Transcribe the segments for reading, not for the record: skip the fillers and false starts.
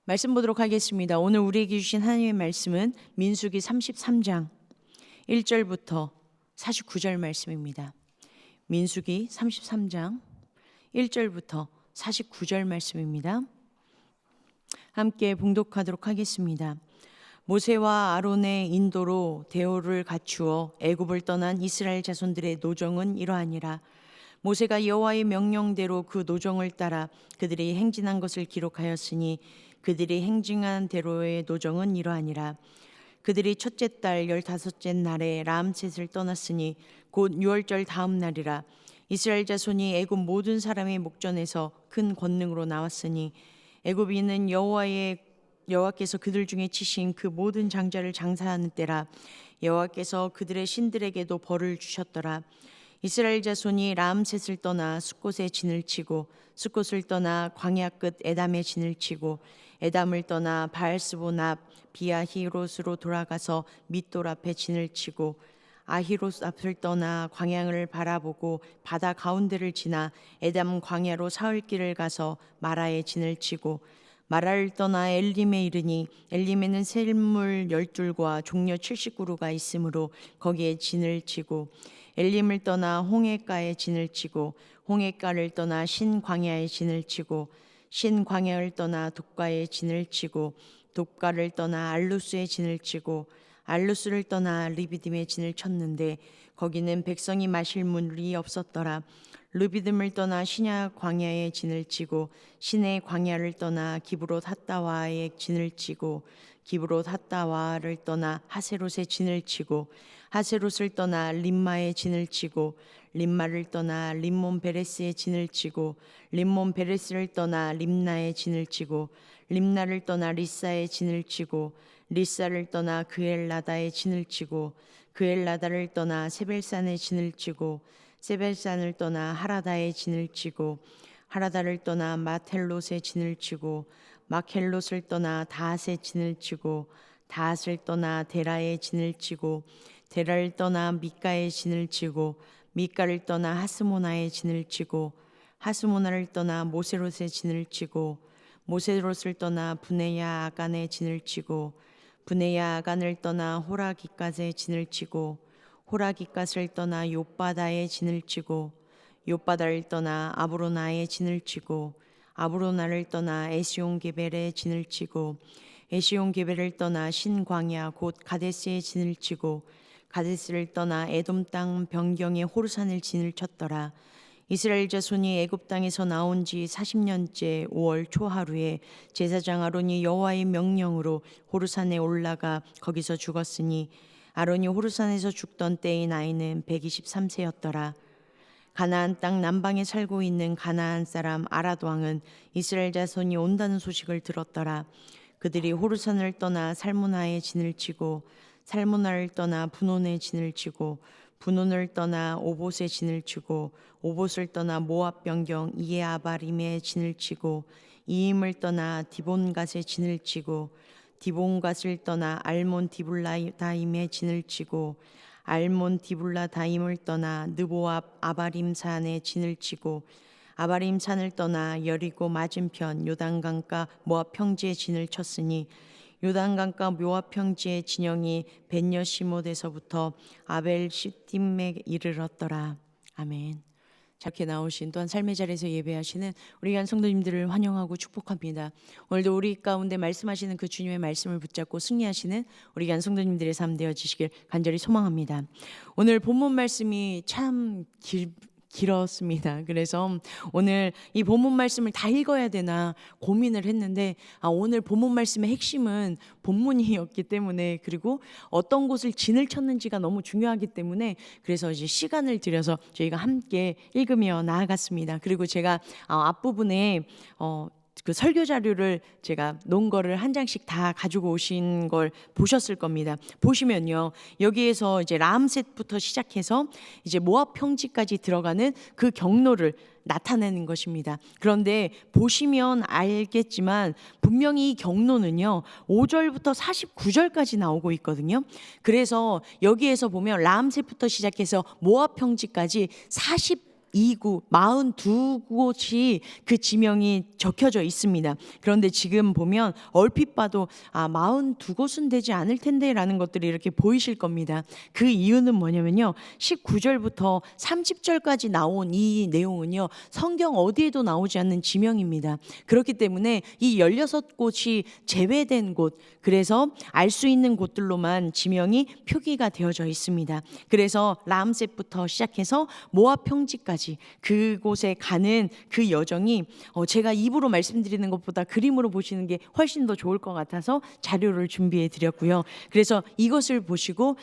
말씀 보도록 하겠습니다. 오늘 우리에게 주신 하나님의 말씀은 민수기 33장 1절부터 49절 말씀입니다. 민수기 33장 1절부터 49절 말씀입니다. 함께 봉독하도록 하겠습니다. 모세와 아론의 인도로 대오를 갖추어 애굽을 떠난 이스라엘 자손들의 노정은 이러하니라. 모세가 여호와의 명령대로 그 노정을 따라 그들이 행진한 것을 기록하였으니 그들이 행진한 대로의 노정은 이러하니라. 그들이 첫째 달 15째 날에 람셋을 떠났으니 곧 6월절 다음 날이라. 이스라엘 자손이 애굽 모든 사람의 목전에서 큰 권능으로 나왔으니 애굽인은 여호와께서 그들 중에 치신 그 모든 장자를 장사하는 때라. 여호와께서 그들의 신들에게도 벌을 주셨더라. 이스라엘 자손이 람셋을 떠나 숫곳에 진을 치고 숫곳을 떠나 광야 끝 에담에 진을 치고 에담을 떠나 바알스본 앞 비아히롯으로 돌아가서 밋돌 앞에 진을 치고 아히롯 앞을 떠나 광야를 바라보고 바다 가운데를 지나 에담 광야로 사흘길을 가서 마라에 진을 치고 마라를 떠나 엘림에 이르니 엘림에는 샘물 12과 종려 70그루가 있으므로 거기에 진을 치고 엘림을 떠나 홍해가에 진을 치고 홍해가를 떠나 신광야에 진을 치고 신광야를 떠나 독가에 진을 치고 독가를 떠나 알루스에 진을 치고 알루스를 떠나 르비딤에 진을 쳤는데 거기는 백성이 마실 물이 없었더라. 르비딤을 떠나 시냐 광야에 진을 치고 신의 광야를 떠나 기브롯 핫다와에 진을 치고 기브롯 핫다와를 떠나 하세롯에 진을 치고 하세롯을 떠나 림마에 진을 치고 림마를 떠나 림몬 베레스에 진을 치고 림몬 베레스를 떠나 림나에 진을 치고 림나를 떠나 리사에 진을 치고 리사를 떠나 그엘라다에 진을 치고 그엘라다를 떠나 세벨산에 진을 치고 세벨산을 떠나 하라다에 진을 치고 하라다를 떠나 마텔롯에 진을 치고 마켈롯을 떠나 다핫에 진을 치고 다핫을 떠나 데라에 진을 치고 데라를 떠나 미가에 진을 치고 미가를 떠나 하스모나에 진을 치고 하스모나를 떠나 모세롯에 진을 치고 모세롯을 떠나 브네야 아간에 진을 치고 브네야 아간을 떠나 호라기갓에 진을 치고 호라기갓을 떠나 욥바다에 진을 치고 욥바다를 떠나 아브로나에 진을 치고 아브로나를 떠나 에시온게벨에 진을 치고 에시온게벨을 떠나 신광야 곧 가데스에 진을 치고 가데스를 떠나 에돔 땅 변경의 호르산을 진을 쳤더라. 이스라엘 자손이 애굽 땅에서 나온 지 40년째 5월 초하루에 제사장 아론이 여호와의 명령으로 호르산에 올라가 거기서 죽었으니 아론이 호르산에서 죽던 때의 나이는 123세였더라. 가나안 땅 남방에 살고 있는 가나안 사람 아랏 왕은 이스라엘 자손이 온다는 소식을 들었더라. 그들이 호르산을 떠나 살모나에 진을 치고 살모나를 떠나 분온에 진을 치고 분온을 떠나 오봇에 진을 치고 오봇을 떠나 모압 변경 이에아바림에 진을 치고 이임을 떠나 디본갓에 진을 치고 디본갓을 떠나 알몬 디블라다임에 진을 치고 알몬 디블라다임을 떠나 느보압 아바림 산에 진을 치고 아바림 산을 떠나 여리고 맞은편 요단강가 모압 평지에 진을 쳤으니 요단강가 모압 평지의 진영이 벤여시못에서부터 아벨 시딤에 이르렀더라. 아멘. 이렇게 나오신 또한 삶의 자리에서 예배하시는 우리 귀한 성도님들을 환영하고 축복합니다. 오늘도 우리 가운데 말씀하시는 그 주님의 말씀을 붙잡고 승리하시는 우리 귀한 성도님들의 삶 되어지시길 간절히 소망합니다. 오늘 본문 말씀이 참 길었습니다. 그래서 오늘 이 본문 말씀을 다 읽어야 되나 고민을 했는데 오늘 본문 말씀의 핵심은 본문이었기 때문에 그리고 어떤 곳을 진을 쳤는지가 너무 중요하기 때문에 그래서 이제 시간을 들여서 저희가 함께 읽으며 나아갔습니다. 그리고 제가 앞부분에 그 설교 자료를 제가 놓은 거를 한 장씩 다 가지고 오신 걸 보셨을 겁니다. 보시면요, 여기에서 이제 람셋부터 시작해서 이제 모압 평지까지 들어가는 그 경로를 나타내는 것입니다. 그런데 보시면 알겠지만 분명히 이 경로는요 5절부터 49절까지 나오고 있거든요. 그래서 여기에서 보면 람셋부터 시작해서 모압 평지까지 42 42구, 42곳이 그 지명이 적혀져 있습니다. 그런데 지금 보면 얼핏 봐도 42곳은 되지 않을 텐데 라는 것들이 이렇게 보이실 겁니다. 그 이유는 뭐냐면요, 19절부터 30절까지 나온 이 내용은요, 성경 어디에도 나오지 않는 지명입니다. 그렇기 때문에 이 16곳이 제외된 곳, 그래서 알 수 있는 곳들로만 지명이 표기가 되어져 있습니다. 그래서 라암셋부터 시작해서 모압 평지까지 그곳에 가는 그 여정이 제가 입으로 말씀드리는 것보다 그림으로 보시는 게 훨씬 더 좋을 것 같아서 자료를 준비해 드렸고요. 그래서 이것을 보시고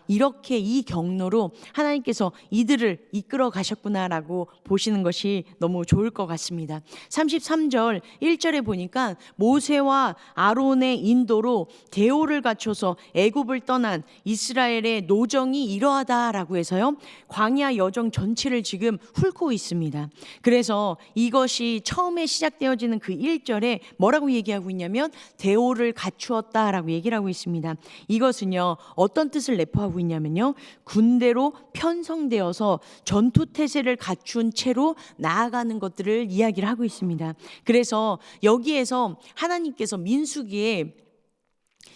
이렇게 이 경로로 하나님께서 이들을 이끌어 가셨구나라고 보시는 것이 너무 좋을 것 같습니다. 33절 1절에 보니까 모세와 아론의 인도로 대오를 갖춰서 애굽을 떠난 이스라엘의 노정이 이러하다라고 해서요, 광야 여정 전체를 지금 훑고 있습니다. 그래서 이것이 처음에 시작되어지는 그 1절에 뭐라고 얘기하고 있냐면 대오를 갖추었다라고 얘기를 하고 있습니다. 이것은요, 어떤 뜻을 내포하고 있냐면요, 군대로 편성되어서 전투태세를 갖춘 채로 나아가는 것들을 이야기를 하고 있습니다. 그래서 여기에서 하나님께서 민수기에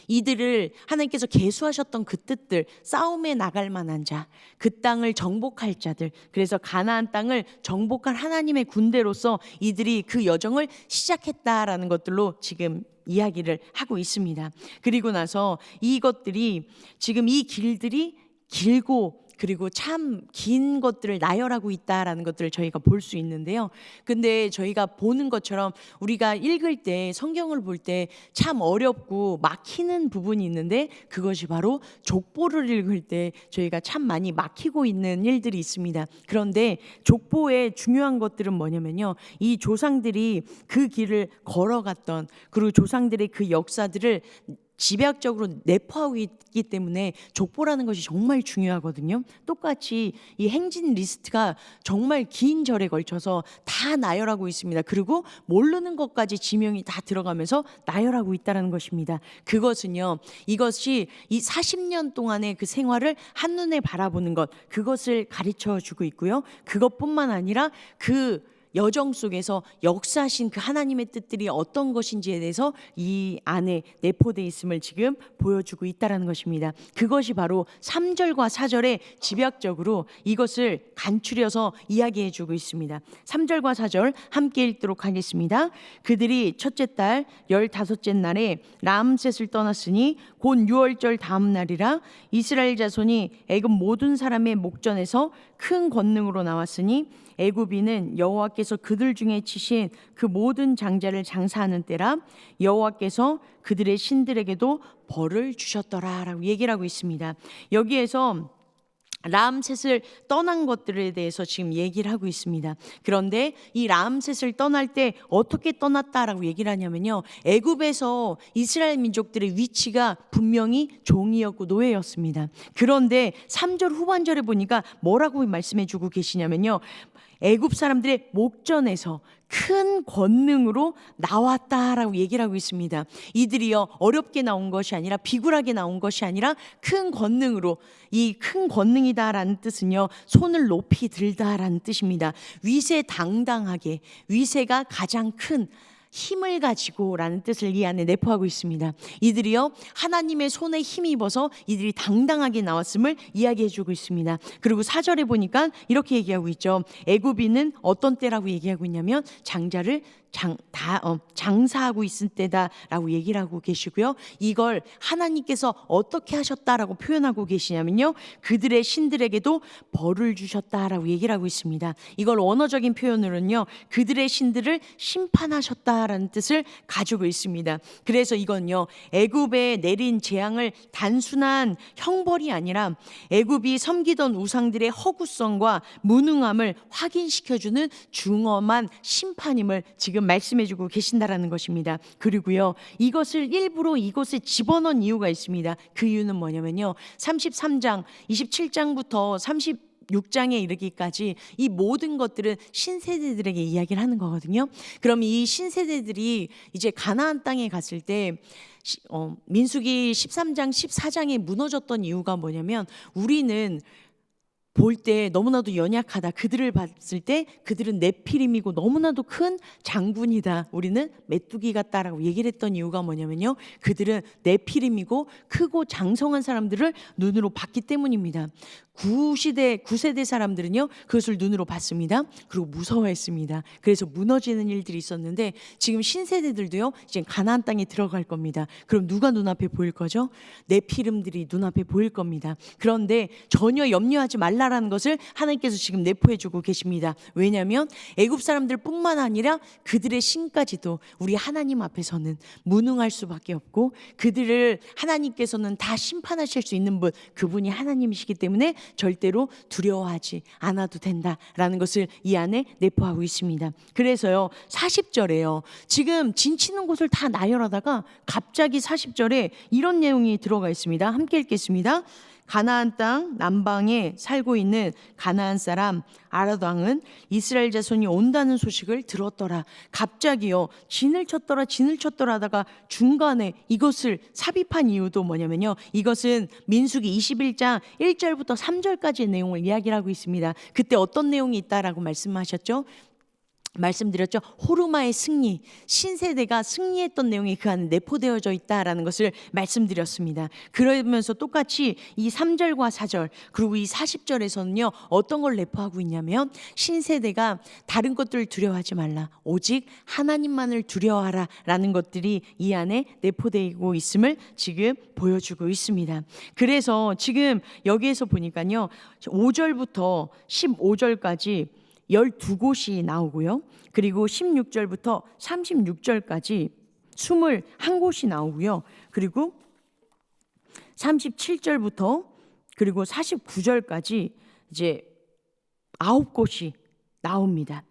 이들을 하나님께서 계수하셨던 그 뜻들, 싸움에 나갈 만한 자, 그 땅을 정복할 자들, 그래서 가나안 땅을 정복할 하나님의 군대로서 이들이 그 여정을 시작했다라는 것들로 지금 이야기를 하고 있습니다. 그리고 나서 이것들이 지금 이 길들이 길고 그리고 참 긴 것들을 나열하고 있다라는 것들을 저희가 볼 수 있는데요. 근데 저희가 보는 것처럼 우리가 읽을 때, 성경을 볼 때 참 어렵고 막히는 부분이 있는데, 그것이 바로 족보를 읽을 때 저희가 참 많이 막히고 있는 일들이 있습니다. 그런데 족보의 중요한 것들은 뭐냐면요, 이 조상들이 그 길을 걸어갔던, 그리고 조상들의 그 역사들을 집약적으로 내포하고 있기 때문에 족보라는 것이 정말 중요하거든요. 똑같이 이 행진 리스트가 정말 긴 절에 걸쳐서 다 나열하고 있습니다. 그리고 모르는 것까지 지명이 다 들어가면서 나열하고 있다는 것입니다. 그것은요, 이것이 이 40년 동안의 그 생활을 한눈에 바라보는 것, 그것을 가르쳐 주고 있고요. 그것뿐만 아니라 그 여정 속에서 역사하신 그 하나님의 뜻들이 어떤 것인지에 대해서 이 안에 내포되어 있음을 지금 보여주고 있다는 것입니다. 그것이 바로 3절과 4절에 집약적으로 이것을 간추려서 이야기해 주고 있습니다. 3절과 4절 함께 읽도록 하겠습니다. 그들이 첫째 달 15째 날에 라암셋을 떠났으니 곧 6월절 다음 날이라 이스라엘 자손이 애굽 모든 사람의 목전에서 큰 권능으로 나왔으니 애굽인은 여호와께서 그들 중에 치신 그 모든 장자를 장사하는 때라 여호와께서 그들의 신들에게도 벌을 주셨더라라고 얘기를 하고 있습니다. 여기에서 라암셋을 떠난 것들에 대해서 지금 얘기를 하고 있습니다. 그런데 이 라암셋을 떠날 때 어떻게 떠났다라고 얘기를 하냐면요, 애굽에서 이스라엘 민족들의 위치가 분명히 종이었고 노예였습니다. 그런데 3절 후반절에 보니까 뭐라고 말씀해 주고 계시냐면요, 애굽 사람들의 목전에서 큰 권능으로 나왔다라고 얘기를 하고 있습니다. 이들이요, 어렵게 나온 것이 아니라, 비굴하게 나온 것이 아니라 큰 권능으로, 이 큰 권능이다라는 뜻은요, 손을 높이 들다라는 뜻입니다. 위세당당하게, 위세가 가장 큰 힘을 가지고라는 뜻을 이 안에 내포하고 있습니다. 이들이요, 하나님의 손에 힘입어서 이들이 당당하게 나왔음을 이야기해 주고 있습니다. 그리고 4절에 보니까 이렇게 얘기하고 있죠. 애굽인은 어떤 때라고 얘기하고 있냐면 장자를 장사하고 있을 때다라고 얘기를 하고 계시고요. 이걸 하나님께서 어떻게 하셨다라고 표현하고 계시냐면요, 그들의 신들에게도 벌을 주셨다라고 얘기를 하고 있습니다. 이걸 원어적인 표현으로는요, 그들의 신들을 심판하셨다라는 뜻을 가지고 있습니다. 그래서 이건요, 애굽에 내린 재앙을 단순한 형벌이 아니라 애굽이 섬기던 우상들의 허구성과 무능함을 확인시켜주는 중엄한 심판임을 지금 말씀해주고 계신다라는 것입니다. 그리고요, 이것을 일부러 이곳에 집어넣은 이유가 있습니다. 그 이유는 뭐냐면요, 33장 27장부터 36장에 이르기까지 이 모든 것들은 신세대들에게 이야기를 하는 거거든요. 그럼 이 신세대들이 이제 가나안 땅에 갔을 때 민수기 13장 14장에 무너졌던 이유가 뭐냐면, 우리는 볼 때 너무나도 연약하다. 그들을 봤을 때 그들은 네피림이고 너무나도 큰 장군이다. 우리는 메뚜기 같다라고 얘기를 했던 이유가 뭐냐면요, 그들은 네피림이고 크고 장성한 사람들을 눈으로 봤기 때문입니다. 구세대 사람들은요 그것을 눈으로 봤습니다. 그리고 무서워했습니다. 그래서 무너지는 일들이 있었는데, 지금 신세대들도요 이제 가나안 땅에 들어갈 겁니다. 그럼 누가 눈앞에 보일 거죠? 네피림들이 눈앞에 보일 겁니다. 그런데 전혀 염려하지 말라라는 것을 하나님께서 지금 내포해주고 계십니다. 왜냐하면 애굽 사람들뿐만 아니라 그들의 신까지도 우리 하나님 앞에서는 무능할 수밖에 없고, 그들을 하나님께서는 다 심판하실 수 있는 분, 그분이 하나님이시기 때문에 절대로 두려워하지 않아도 된다라는 것을 이 안에 내포하고 있습니다. 그래서요 40절에요 지금 진치는 곳을 다 나열하다가 갑자기 40절에 이런 내용이 들어가 있습니다. 함께 읽겠습니다. 가나안 땅 남방에 살고 있는 가나안 사람 아라도 왕은 이스라엘 자손이 온다는 소식을 들었더라. 갑자기요 진을 쳤더라 하다가 중간에 이것을 삽입한 이유도 뭐냐면요, 이것은 민수기 21장 1절부터 3절까지의 내용을 이야기를 하고 있습니다. 그때 어떤 내용이 있다라고 말씀드렸죠. 호르마의 승리, 신세대가 승리했던 내용이 그 안에 내포되어져 있다라는 것을 말씀드렸습니다. 그러면서 똑같이 이 3절과 4절 그리고 이 40절에서는요 어떤 걸 내포하고 있냐면, 신세대가 다른 것들을 두려워하지 말라, 오직 하나님만을 두려워하라 라는 것들이 이 안에 내포되고 있음을 지금 보여주고 있습니다. 그래서 지금 여기에서 보니까요 5절부터 15절까지 12곳이 나오고요. 그리고 16절부터 36절까지 21곳이 나오고요. 그리고 37절부터 그리고 49절까지 이제 9곳이 나옵니다.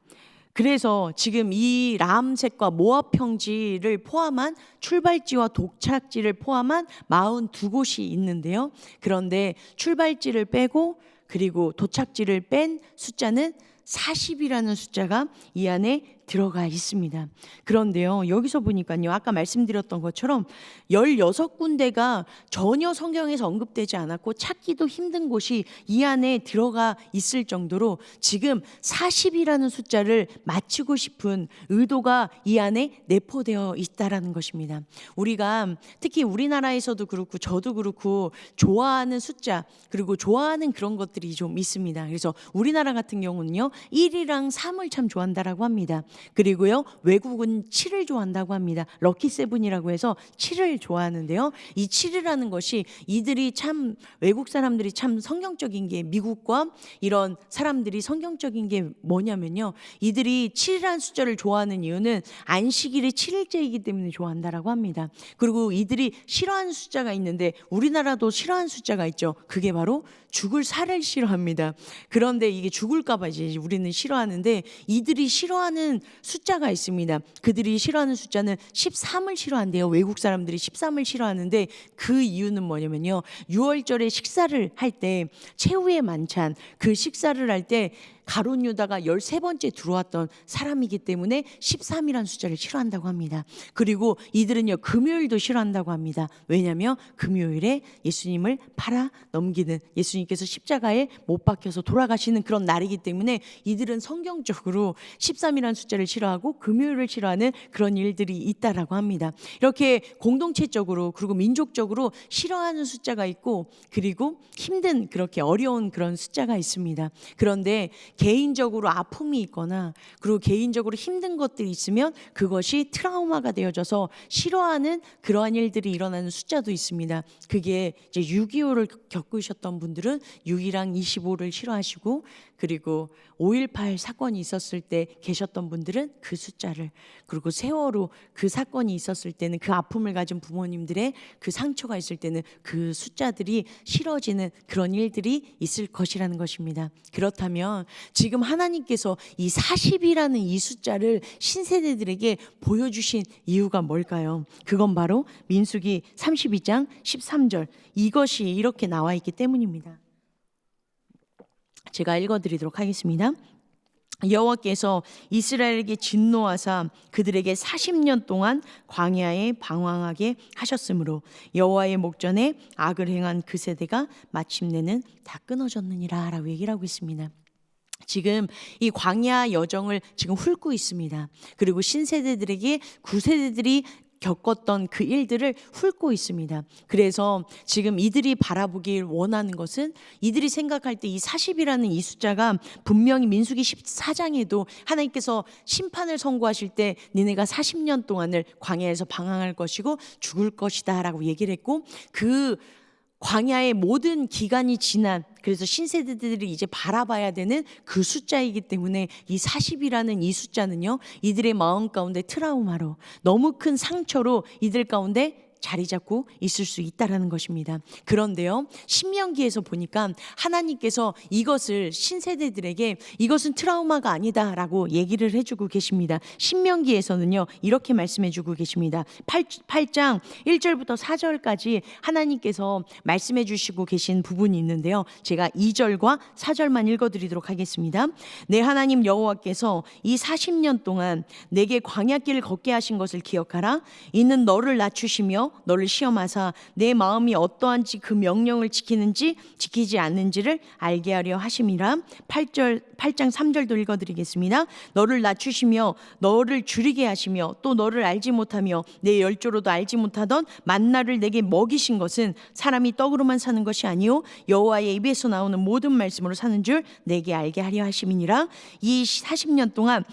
그래서 지금 이 라암셋과 모압 평지를 포함한 출발지와 도착지를 포함한 42곳이 있는데요. 그런데 출발지를 빼고 그리고 도착지를 뺀 숫자는 40이라는 숫자가 이 안에 들어가 있습니다. 그런데요 여기서 보니까요 아까 말씀드렸던 것처럼 16군데가 전혀 성경에서 언급되지 않았고 찾기도 힘든 곳이 이 안에 들어가 있을 정도로 지금 40이라는 숫자를 맞추고 싶은 의도가 이 안에 내포되어 있다라는 것입니다. 우리가 특히 우리나라에서도 그렇고 저도 그렇고 좋아하는 숫자 그리고 좋아하는 그런 것들이 좀 있습니다. 그래서 우리나라 같은 경우는요 1이랑 3을 참 좋아한다라고 합니다. 그리고요 외국은 7을 좋아한다고 합니다. 럭키7이라고 해서 7을 좋아하는데요, 이 7이라는 것이 이들이 참 외국 사람들이 참 성경적인 게, 미국과 이런 사람들이 성경적인 게 뭐냐면요, 이들이 7이라는 숫자를 좋아하는 이유는 안식일이 7일째이기 때문에 좋아한다라고 합니다. 그리고 이들이 싫어하는 숫자가 있는데 우리나라도 싫어하는 숫자가 있죠. 그게 바로 죽을 살을 싫어합니다. 그런데 이게 죽을까 봐 이제 우리는 싫어하는데, 이들이 싫어하는 숫자가 있습니다. 그들이 싫어하는 숫자는 13을 싫어한대요. 외국 사람들이 13을 싫어하는데 그 이유는 뭐냐면요, 6월절에 식사를 할 때 최후의 만찬, 그 식사를 할 때 가룟 유다가 13번째 들어왔던 사람이기 때문에 13이라는 숫자를 싫어한다고 합니다. 그리고 이들은요 금요일도 싫어한다고 합니다. 왜냐하면 금요일에 예수님을 팔아 넘기는, 예수님께서 십자가에 못 박혀서 돌아가시는 그런 날이기 때문에 이들은 성경적으로 13이라는 숫자를 싫어하고 금요일을 싫어하는 그런 일들이 있다라고 합니다. 이렇게 공동체적으로 그리고 민족적으로 싫어하는 숫자가 있고, 그리고 힘든, 그렇게 어려운 그런 숫자가 있습니다. 그런데 개인적으로 아픔이 있거나 그리고 개인적으로 힘든 것들이 있으면 그것이 트라우마가 되어져서 싫어하는 그러한 일들이 일어나는 숫자도 있습니다. 그게 이제 6.25를 겪으셨던 분들은 6이랑 25를 싫어하시고, 그리고 5.18 사건이 있었을 때 계셨던 분들은 그 숫자를, 그리고 세월호 그 사건이 있었을 때는 그 아픔을 가진 부모님들의 그 상처가 있을 때는 그 숫자들이 싫어지는 그런 일들이 있을 것이라는 것입니다. 그렇다면 지금 하나님께서 이 40이라는 이 숫자를 신세대들에게 보여주신 이유가 뭘까요? 그건 바로 민수기 32장 13절 이것이 이렇게 나와 있기 때문입니다. 제가 읽어드리도록 하겠습니다. 여호와께서 이스라엘에게 진노하사 그들에게 40년 동안 광야에 방황하게 하셨으므로 여호와의 목전에 악을 행한 그 세대가 마침내는 다 끊어졌느니라 라고 얘기를 하고 있습니다. 지금 이 광야 여정을 지금 훑고 있습니다. 그리고 신세대들에게 구세대들이 겪었던 그 일들을 훑고 있습니다. 그래서 지금 이들이 바라보길 원하는 것은, 이들이 생각할 때 이 40이라는 이 숫자가 분명히 민수기 14장에도 하나님께서 심판을 선고하실 때 니네가 40년 동안을 광야에서 방황할 것이고 죽을 것이다 라고 얘기를 했고, 그 광야의 모든 기간이 지난, 그래서 신세대들이 이제 바라봐야 되는 그 숫자이기 때문에 이 40이라는 이 숫자는요, 이들의 마음 가운데 트라우마로, 너무 큰 상처로 이들 가운데 자리 잡고 있을 수 있다라는 것입니다. 그런데요, 신명기에서 보니까 하나님께서 이것을 신세대들에게 이것은 트라우마가 아니다라고 얘기를 해주고 계십니다. 신명기에서는요 이렇게 말씀해주고 계십니다. 8장 1절부터 4절까지 하나님께서 말씀해 주시고 계신 부분이 있는데요, 제가 2절과 4절만 읽어드리도록 하겠습니다. 내 하나님 여호와께서 이 40년 동안 내게 광야길을 걷게 하신 것을 기억하라. 이는 너를 낮추시며 너를 시험하사 내 마음이 어떠한지 그 명령을 지키는지 지키지 않는지를 알게 하려 하심이라. 8장 3절도 읽어드리겠습니다. 너를 낮추시며 너를 줄이게 하시며 또 너를 알지 못하며 내 열조로도 알지 못하던 만나를 내게 먹이신 것은 사람이 떡으로만 사는 것이 아니요 여호와의 입에서 나오는 모든 말씀으로 사는 줄 내게 알게 하려 하심이니라. 이 40년 동안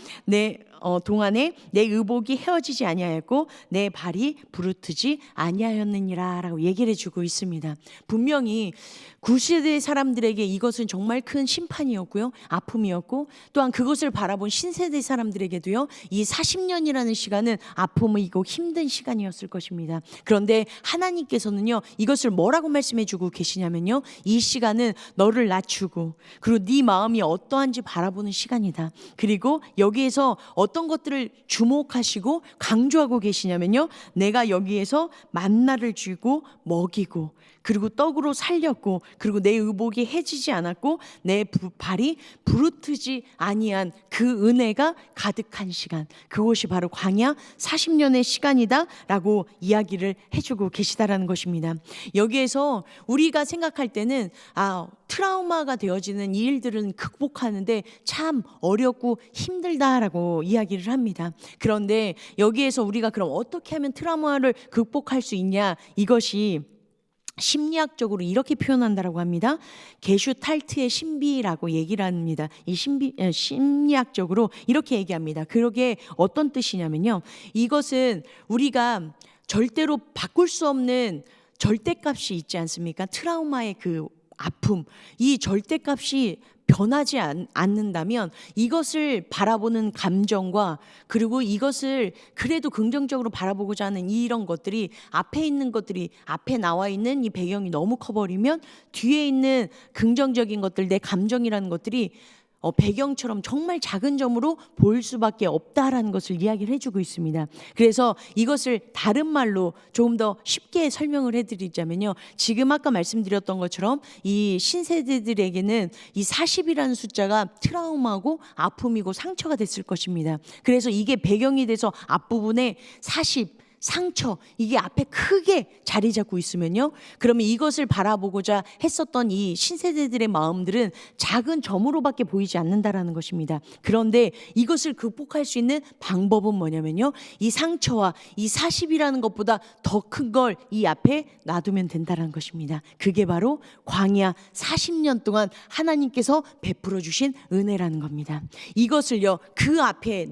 동안에 내 의복이 헤어지지 아니하였고 내 발이 부르트지 아니하였느니라 라고 얘기를 해주고 있습니다. 분명히 구세대 사람들에게 이것은 정말 큰 심판이었고요, 아픔이었고, 또한 그것을 바라본 신세대 사람들에게도요 이 40년이라는 시간은 아픔이고 힘든 시간이었을 것입니다. 그런데 하나님께서는요 이것을 뭐라고 말씀해 주고 계시냐면요, 이 시간은 너를 낮추고 그리고 네 마음이 어떠한지 바라보는 시간이다. 그리고 여기에서 어떤 것들을 주목하시고 강조하고 계시냐면요, 내가 여기에서 만나를 주고 먹이고 그리고 떡으로 살렸고 그리고 내 의복이 해지지 않았고 내 발이 부르트지 아니한 그 은혜가 가득한 시간, 그것이 바로 광야 40년의 시간이다 라고 이야기를 해주고 계시다라는 것입니다. 여기에서 우리가 생각할 때는 트라우마가 되어지는 이 일들은 극복하는데 참 어렵고 힘들다라고 이야기를 합니다. 그런데 여기에서 우리가 그럼 어떻게 하면 트라우마를 극복할 수 있냐, 이것이 심리학적으로 이렇게 표현한다라고 합니다. 게슈탈트의 신비라고 얘기를 합니다. 이 심리학적으로 이렇게 얘기합니다. 그러게 어떤 뜻이냐면요, 이것은 우리가 절대로 바꿀 수 없는 절대값이 있지 않습니까? 트라우마의 그 아픔, 이 절대값이 변하지 않는다면 이것을 바라보는 감정과 그리고 이것을 그래도 긍정적으로 바라보고자 하는 이런 것들이, 앞에 있는 것들이, 앞에 나와 있는 이 배경이 너무 커버리면 뒤에 있는 긍정적인 것들, 내 감정이라는 것들이 배경처럼 정말 작은 점으로 보일 수밖에 없다라는 것을 이야기를 해주고 있습니다. 그래서 이것을 다른 말로 조금 더 쉽게 설명을 해드리자면요, 지금 아까 말씀드렸던 것처럼 이 신세대들에게는 이 40이라는 숫자가 트라우마고 아픔이고 상처가 됐을 것입니다. 그래서 이게 배경이 돼서 앞부분에 40 상처, 이게 앞에 크게 자리 잡고 있으면요, 그러면 이것을 바라보고자 했었던 이 신세대들의 마음들은 작은 점으로밖에 보이지 않는다라는 것입니다. 그런데 이것을 극복할 수 있는 방법은 뭐냐면요, 이 상처와 이 40이라는 것보다 더 큰 걸 이 앞에 놔두면 된다는 것입니다. 그게 바로 광야 40년 동안 하나님께서 베풀어 주신 은혜라는 겁니다. 이것을요 그 앞에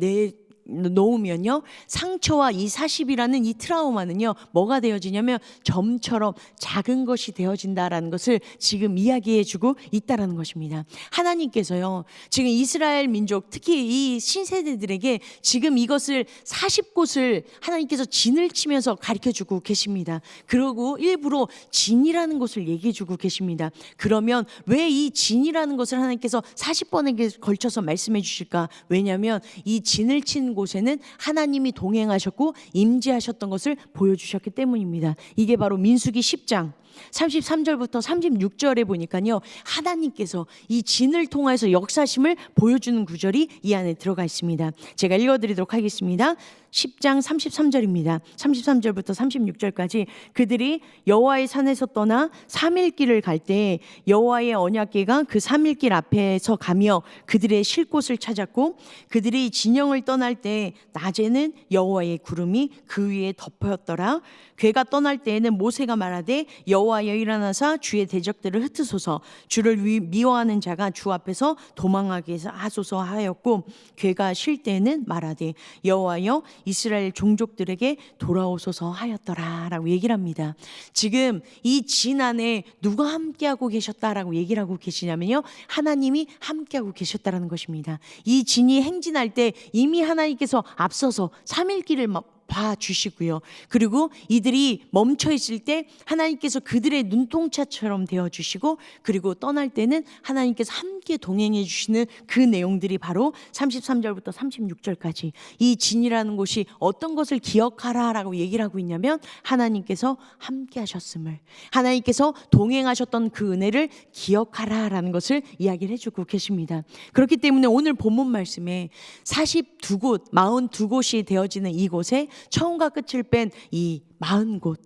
놓으면요, 상처와 이 40이라는 이 트라우마는요 뭐가 되어지냐면 점처럼 작은 것이 되어진다라는 것을 지금 이야기해주고 있다라는 것입니다. 하나님께서요 지금 이스라엘 민족, 특히 이 신세대들에게 지금 이것을 40곳을 하나님께서 진을 치면서 가르쳐주고 계십니다. 그리고 일부러 진이라는 것을 얘기해주고 계십니다. 그러면 왜 이 진이라는 것을 하나님께서 40번에 걸쳐서 말씀해 주실까? 왜냐하면 이 진을 친 곳에는 하나님이 동행하셨고 임재하셨던 것을 보여주셨기 때문입니다. 이게 바로 민수기 10장 33절부터 36절에 보니까요, 하나님께서 이 진을 통해서 역사심을 보여주는 구절이 이 안에 들어가 있습니다. 제가 읽어드리도록 하겠습니다. 10장 33절입니다. 33절부터 36절까지 그들이 여호와의 산에서 떠나 3일 길을 갈 때 여호와의 언약궤가 그 3일 길 앞에서 가며 그들의 쉴 곳을 찾았고, 그들이 진영을 떠날 때 낮에는 여호와의 구름이 그 위에 덮였더라. 궤가 떠날 때에는 모세가 말하되 여호와여 일어나사 주의 대적들을 흩으소서, 주를 미워하는 자가 주 앞에서 도망하게 하소서 하였고, 궤가 쉴 때에는 말하되 여호와여 이스라엘 종족들에게 돌아오소서 하였더라 라고 얘기를 합니다. 지금 이 진 안에 누가 함께하고 계셨다라고 얘기를 하고 계시냐면요, 하나님이 함께하고 계셨다라는 것입니다. 이 진이 행진할 때 이미 하나님께서 앞서서 3일 길을 봐주시고요. 그리고 이들이 멈춰 있을 때 하나님께서 그들의 눈동자처럼 되어주시고, 그리고 떠날 때는 하나님께서 함께 동행해 주시는 그 내용들이 바로 33절부터 36절까지 이 진이라는 곳이 어떤 것을 기억하라 라고 얘기를 하고 있냐면, 하나님께서 함께 하셨음을, 하나님께서 동행하셨던 그 은혜를 기억하라 라는 것을 이야기를 해주고 계십니다. 그렇기 때문에 오늘 본문 말씀에 42곳, 42곳이 되어지는 이곳에 처음과 끝을 뺀 이 40곳,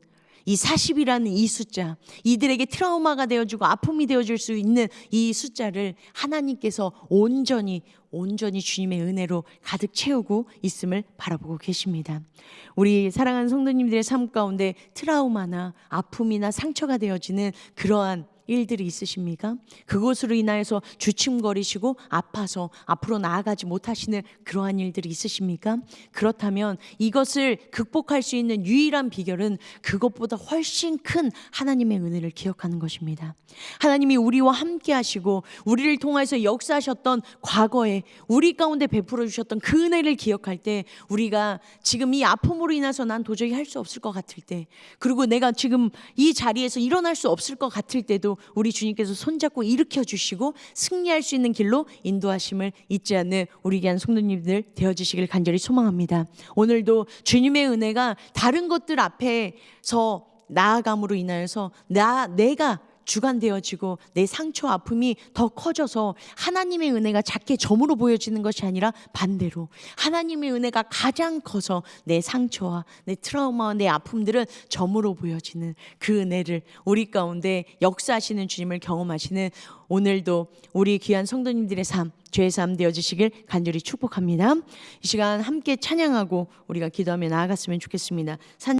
이 40이라는 이 숫자, 이들에게 트라우마가 되어주고 아픔이 되어줄 수 있는 이 숫자를 하나님께서 온전히 주님의 은혜로 가득 채우고 있음을 바라보고 계십니다. 우리 사랑하는 성도님들의 삶 가운데 트라우마나 아픔이나 상처가 되어지는 그러한 일들이 있으십니까? 그것으로 인하여서 주춤거리시고 아파서 앞으로 나아가지 못하시는 그러한 일들이 있으십니까? 그렇다면 이것을 극복할 수 있는 유일한 비결은 그것보다 훨씬 큰 하나님의 은혜를 기억하는 것입니다. 하나님이 우리와 함께 하시고 우리를 통해서 역사하셨던 과거에 우리 가운데 베풀어 주셨던 그 은혜를 기억할 때, 우리가 지금 이 아픔으로 인해서 난 도저히 할 수 없을 것 같을 때, 그리고 내가 지금 이 자리에서 일어날 수 없을 것 같을 때도 우리 주님께서 손잡고 일으켜 주시고 승리할 수 있는 길로 인도하심을 잊지 않는 우리 귀한 성도님들 되어주시길 간절히 소망합니다. 오늘도 주님의 은혜가 다른 것들 앞에서 나아감으로 인하여서 내가 주관되어지고 내 상처 아픔이 더 커져서 하나님의 은혜가 작게 점으로 보여지는 것이 아니라 반대로 하나님의 은혜가 가장 커서 내 상처와 내 트라우마와 내 아픔들은 점으로 보여지는 그 은혜를 우리 가운데 역사하시는 주님을 경험하시는 오늘도 우리 귀한 성도님들의 삶, 죄의 삶 되어지시길 간절히 축복합니다. 이 시간 함께 찬양하고 우리가 기도하며 나아갔으면 좋겠습니다.